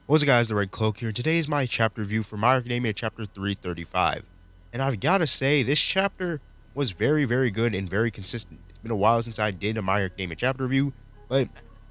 What's up guys, the Red Cloak here. Today is my chapter review for My Hero Academia chapter 335. And I've got to say, this chapter was very good and very consistent. It's been a while since I did a My Hero Academia chapter review, but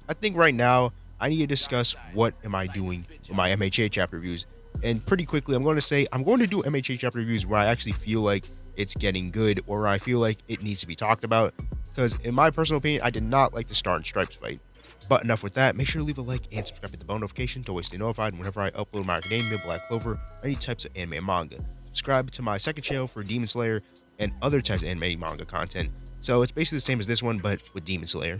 I think right now I need to discuss what am I doing with my MHA chapter reviews. And pretty quickly, I'm going to say I'm going to do MHA chapter reviews where I actually feel like it's getting good or where I feel like it needs to be talked about. Because in my personal opinion, I did not like the Star and Stripes fight. But enough with that, make sure to leave a like and subscribe to the bell notification to always stay notified whenever I upload My Academia, Black Clover, or any types of anime and manga. Subscribe to my second channel for Demon Slayer and other types of anime and manga content. So it's basically the same as this one, but with Demon Slayer.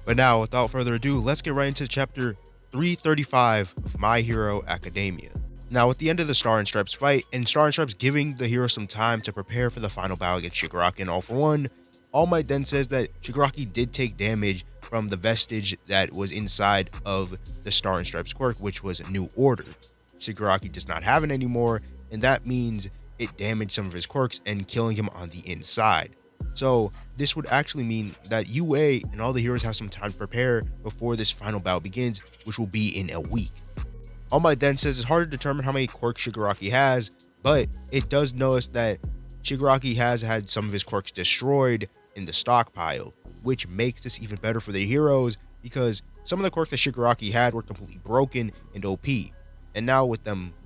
But now, without further ado, let's get right into chapter 335 of My Hero Academia. Now, at the end of the Star and Stripes fight, and Star and Stripes giving the hero some time to prepare for the final battle against Shigaraki and All For One, All Might then says that Shigaraki did take damage from the vestige that was inside of the Star and Stripes quirk, which was a New Order. Shigaraki does not have it anymore, and that means it damaged some of his quirks and killing him on the inside. So this would actually mean that UA and all the heroes have some time to prepare before this final battle begins, which will be in a week. All Might then says it's hard to determine how many quirks Shigaraki has, but it does notice that Shigaraki has had some of his quirks destroyed in the stockpile, which makes this even better for the heroes because some of the quirks that Shigaraki had were completely broken and OP. And now with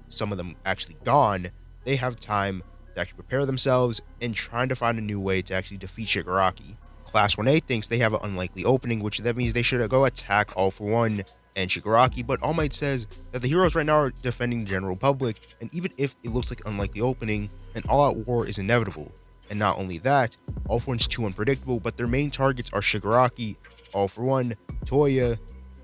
some of them actually gone, they have time to actually prepare themselves and trying to find a new way to actually defeat Shigaraki. Class 1A thinks they have an unlikely opening, which that means they should go attack All For One and Shigaraki, but All Might says that the heroes right now are defending the general public, and even if it looks like an unlikely opening, an all-out war is inevitable. And not only that, All For One's too unpredictable, but their main targets are Shigaraki, All For One, Toya,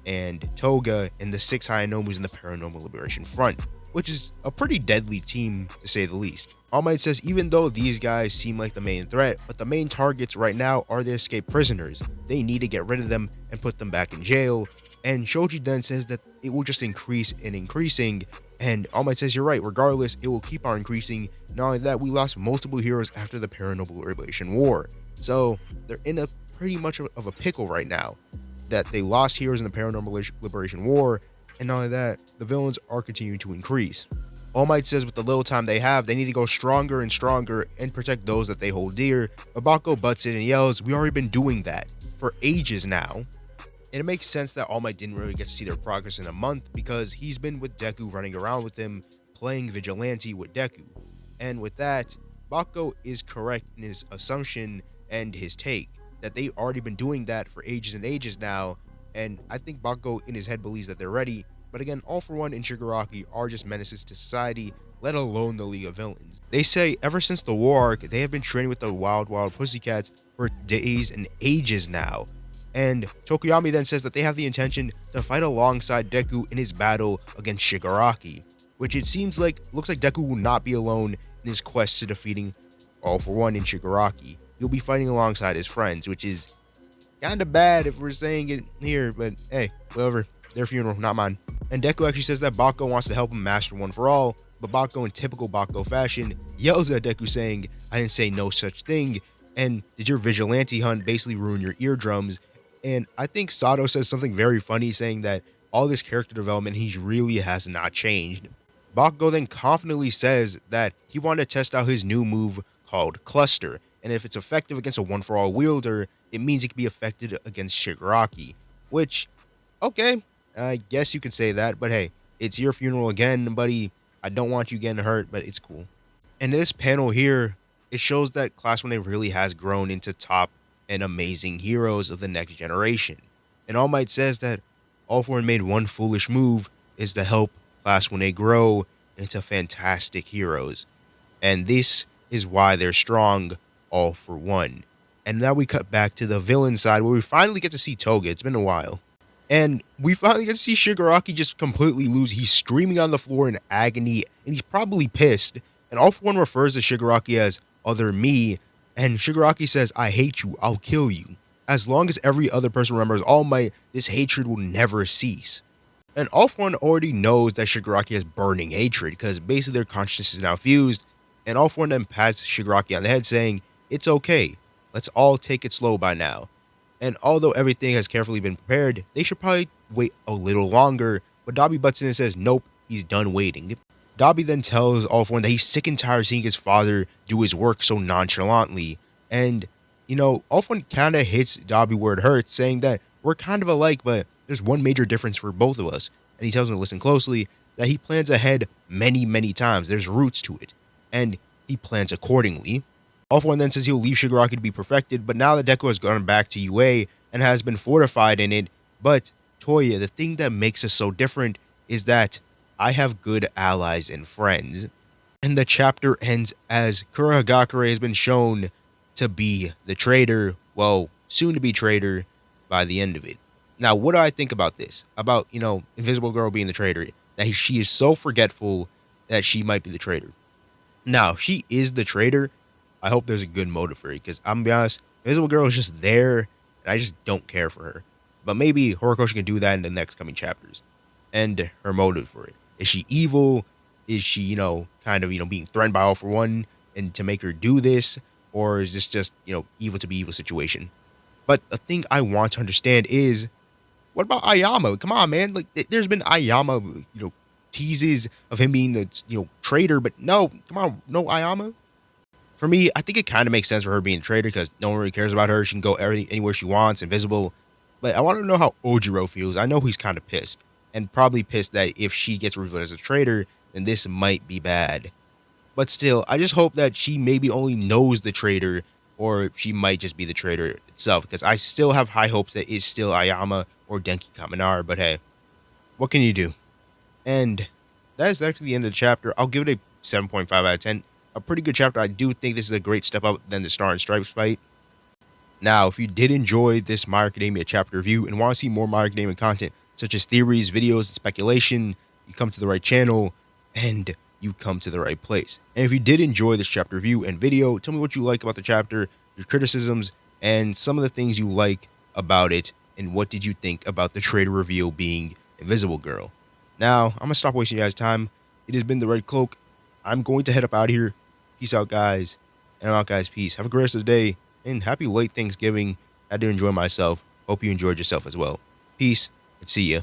and Toga, and the 6 Hayanomus in the Paranormal Liberation Front, which is a pretty deadly team to say the least. All Might says even though these guys seem like the main threat, but the main targets right now are the escaped prisoners. They need to get rid of them and put them back in jail. And Shoji then says that it will just increase and increasing, and All Might says you're right, regardless, it will keep on increasing. Not only that, we lost multiple heroes after the Paranormal Liberation War. So they're in a pretty much of a pickle right now, that they lost heroes in the Paranormal Liberation War, and not only that, the villains are continuing to increase. All Might says with the little time they have, they need to go stronger and stronger and protect those that they hold dear. But Bako butts in and yells, "We already been doing that for ages now." And it makes sense that All Might didn't really get to see their progress in a month because he's been with Deku running around with him, playing Vigilante with Deku. And with that, Bako is correct in his assumption and his take that they've already been doing that for ages and ages now, and I think Bako in his head believes that they're ready. But again, All For One and Shigaraki are just menaces to society, let alone the League of Villains. They say ever since the war arc, they have been training with the Wild Pussycats for days and ages now. And Tokoyami then says that they have the intention to fight alongside Deku in his battle against Shigaraki, which it seems like looks like Deku will not be alone in his quest to defeating All For One and Shigaraki. He'll be fighting alongside his friends, which is kinda bad if we're saying it here, but hey, whatever, their funeral, not mine. And Deku actually says that Bako wants to help him master One For All, but Bako in typical Bako fashion yells at Deku saying, "I didn't say no such thing, and did your vigilante hunt basically ruin your eardrums?" And I think Sato says something very funny, saying that all this character development, he really has not changed. Bakugo then confidently says that he wanted to test out his new move called Cluster, and if it's effective against a One For All wielder, it means it can be effective against Shigaraki. Which, okay, I guess you could say that, but hey, it's your funeral again, buddy. I don't want you getting hurt, but it's cool. And this panel here, it shows that Class 1A really has grown into top and amazing heroes of the next generation. And All Might says that All For One made one foolish move, is to help Class 1A grow into fantastic heroes. And this is why they're strong, All For One. And now we cut back to the villain side where we finally get to see Toga. It's been a while. And we finally get to see Shigaraki just completely lose. He's screaming on the floor in agony, and he's probably pissed. And All For One refers to Shigaraki as Other Me, and Shigaraki says, "I hate you, I'll kill you. As long as every other person remembers All Might, this hatred will never cease." And All For One already knows that Shigaraki has burning hatred, because basically their consciousness is now fused, and All For One then pats Shigaraki on the head saying, "It's okay, let's all take it slow by now." And although everything has carefully been prepared, they should probably wait a little longer But Dobby butts in and says, nope, he's done waiting. Dobby then tells All For One that he's sick and tired of seeing his father do his work so nonchalantly. And, All For One kind of hits Dobby where it hurts, saying that we're kind of alike, but there's one major difference for both of us. And he tells him to listen closely, that he plans ahead many, many times. There's roots to it. And he plans accordingly. All For One then says he'll leave Shigaraki to be perfected, but now that Deku has gone back to UA and has been fortified in it. But, Toya, the thing that makes us so different is that I have good allies and friends. And the chapter ends as Kurahagakure has been shown to be the traitor, well, soon to be traitor by the end of it. Now, what do I think about this? About, Invisible Girl being the traitor? That she is so forgetful that she might be the traitor. Now, if she is the traitor, I hope there's a good motive for it, because I'm gonna be honest, Invisible Girl is just there, and I just don't care for her. But maybe Horikoshi can do that in the next coming chapters. And her motive for it. Is she evil? Is she, being threatened by All For One and to make her do this? Or is this just, evil to be evil situation? But the thing I want to understand is, what about Ayama? Come on, man. Like, there's been Ayama, teases of him being the, traitor, but no, come on, no Ayama. For me, I think it kind of makes sense for her being a traitor because no one really cares about her. She can go anywhere she wants, invisible. But I want to know how Ojiro feels. I know he's kind of pissed. And probably pissed that if she gets revealed as a traitor, then this might be bad. But still, I just hope that she maybe only knows the traitor, or she might just be the traitor itself, because I still have high hopes that it's still Ayama or Denki Kaminari, but hey, what can you do? And that is actually the end of the chapter. I'll give it a 7.5 out of 10. A pretty good chapter. I do think this is a great step up than the Star and Stripes fight. Now, if you did enjoy this My Hero Academia chapter review and want to see more My Hero Academia content, such as theories, videos, and speculation, you come to the right channel, and you come to the right place. And if you did enjoy this chapter review and video, tell me what you like about the chapter, your criticisms, and some of the things you like about it, and what did you think about the traitor reveal being Invisible Girl. Now, I'm going to stop wasting you guys' time. It has been the Red Cloak. I'm going to head up out of here. Peace out, guys. And I'm out, guys. Peace. Have a great rest of the day, and happy late Thanksgiving. I did enjoy myself. Hope you enjoyed yourself as well. Peace, and see ya.